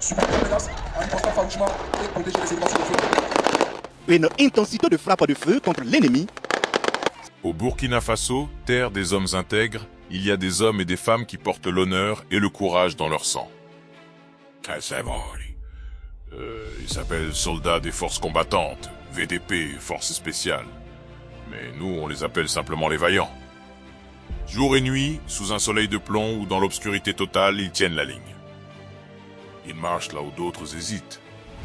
supprimer les menaces en ripostant farouchement et protéger les éléments sur le feu. Une intensité de frappe de feu contre l'ennemi. Au Burkina Faso, terre des hommes intègres, il y a des hommes et des femmes qui portent l'honneur et le courage dans leur sang. Ils s'appellent soldats des forces combattantes, VDP, forces spéciales. Mais nous, on les appelle simplement les vaillants. Jour et nuit, sous un soleil de plomb ou dans l'obscurité totale, ils tiennent la ligne. Ils marchent là où d'autres hésitent.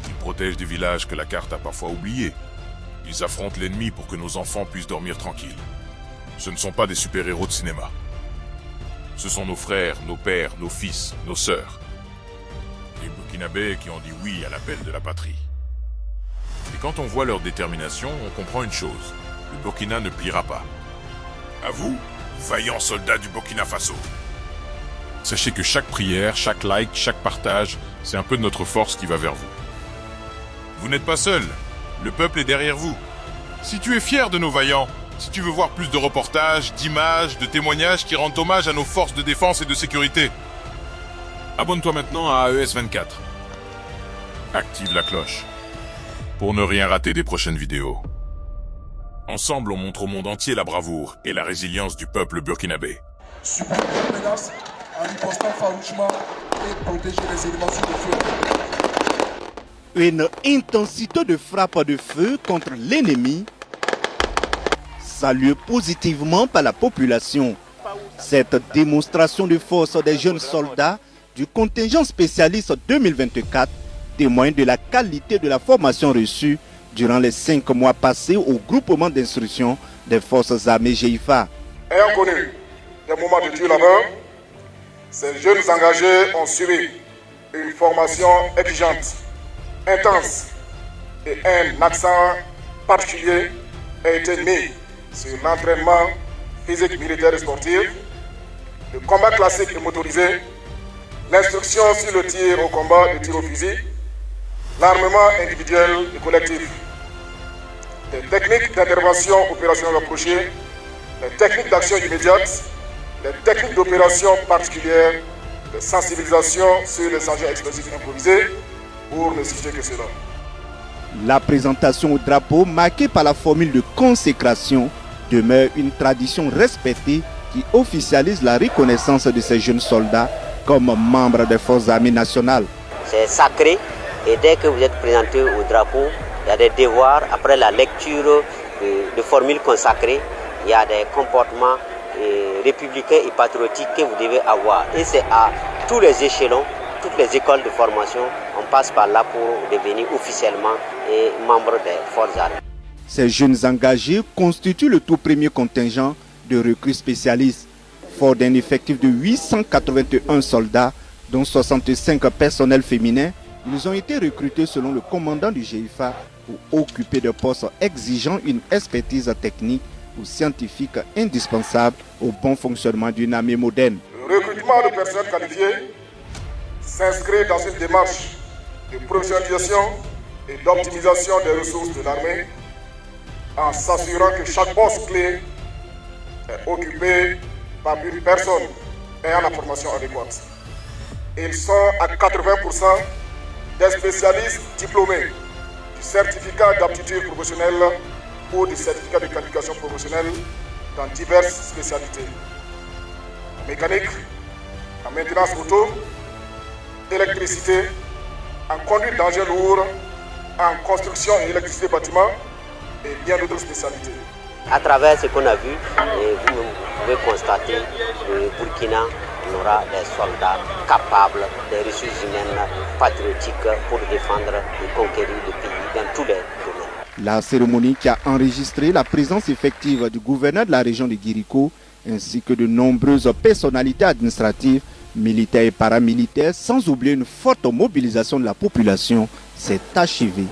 Ils protègent des villages que la carte a parfois oubliés. Ils affrontent l'ennemi pour que nos enfants puissent dormir tranquilles. Ce ne sont pas des super-héros de cinéma. Ce sont nos frères, nos pères, nos fils, nos sœurs. Les Burkinabés qui ont dit oui à l'appel de la patrie. Et quand on voit leur détermination, on comprend une chose. Le Burkina ne pliera pas. À vous, vaillants soldats du Burkina Faso. Sachez que chaque prière, chaque like, chaque partage, c'est un peu de notre force qui va vers vous. Vous n'êtes pas seuls. Le peuple est derrière vous. Si tu es fier de nos vaillants, si tu veux voir plus de reportages, d'images, de témoignages qui rendent hommage à nos forces de défense et de sécurité, abonne-toi maintenant à AES24. Active la cloche pour ne rien rater des prochaines vidéos. Ensemble, on montre au monde entier la bravoure et la résilience du peuple burkinabé. Supprimer les menaces en ripostant farouchement et protéger les éléments sur le feu. Une intensité de frappe de feu contre l'ennemi. Saluée positivement par la population. Cette démonstration de force des jeunes soldats du contingent spécialiste 2024 témoigne de la qualité de la formation reçue durant les 5 mois passés au groupement d'instruction des forces armées GIFA. Ayant connu des moments de dur labeur, ces jeunes engagés ont suivi une formation exigeante, intense, et un accent particulier a été mis sur l'entraînement physique, militaire et sportif, le combat classique et motorisé, l'instruction sur le tir au combat et tir au fusil, l'armement individuel et collectif, les techniques d'intervention opérationnelle rapprochée, les techniques d'action immédiate, les techniques d'opération particulières, de sensibilisation sur les engins explosifs improvisés, pour ne citer que cela. La présentation au drapeau, marquée par la formule de consécration, demeure une tradition respectée qui officialise la reconnaissance de ces jeunes soldats comme membres des forces armées nationales. C'est sacré et dès que vous êtes présenté au drapeau, il y a des devoirs. Après la lecture de formules consacrées, il y a des comportements républicains et patriotiques que vous devez avoir. Et c'est à tous les échelons, toutes les écoles de formation, on passe par là pour devenir officiellement membre des forces armées. Ces jeunes engagés constituent le tout premier contingent de recrues spécialistes, fort d'un effectif de 881 soldats, dont 65 personnels féminins. Ils ont été recrutés selon le commandant du GIFA pour occuper des postes exigeant une expertise technique ou scientifique indispensable au bon fonctionnement d'une armée moderne. Le recrutement de personnel qualifié s'inscrit dans une démarche de professionnalisation et d'optimisation des ressources de l'armée en s'assurant que chaque poste clé est occupé par une personne ayant la formation adéquate. Ils sont à 80% des spécialistes diplômés du certificat d'aptitude professionnelle ou du certificat de qualification professionnelle dans diverses spécialités. En mécanique, en maintenance auto, électricité, en conduite d'engins lourds, en construction et électricité bâtiment et bien d'autres spécialités. À travers ce qu'on a vu, vous pouvez constater que le Burkina aura des soldats capables, des ressources humaines patriotiques pour défendre et conquérir le pays dans tous les domaines. La cérémonie qui a enregistré la présence effective du gouverneur de la région de Guiriko ainsi que de nombreuses personnalités administratives, militaires et paramilitaires, sans oublier une forte mobilisation de la population, s'est achevée.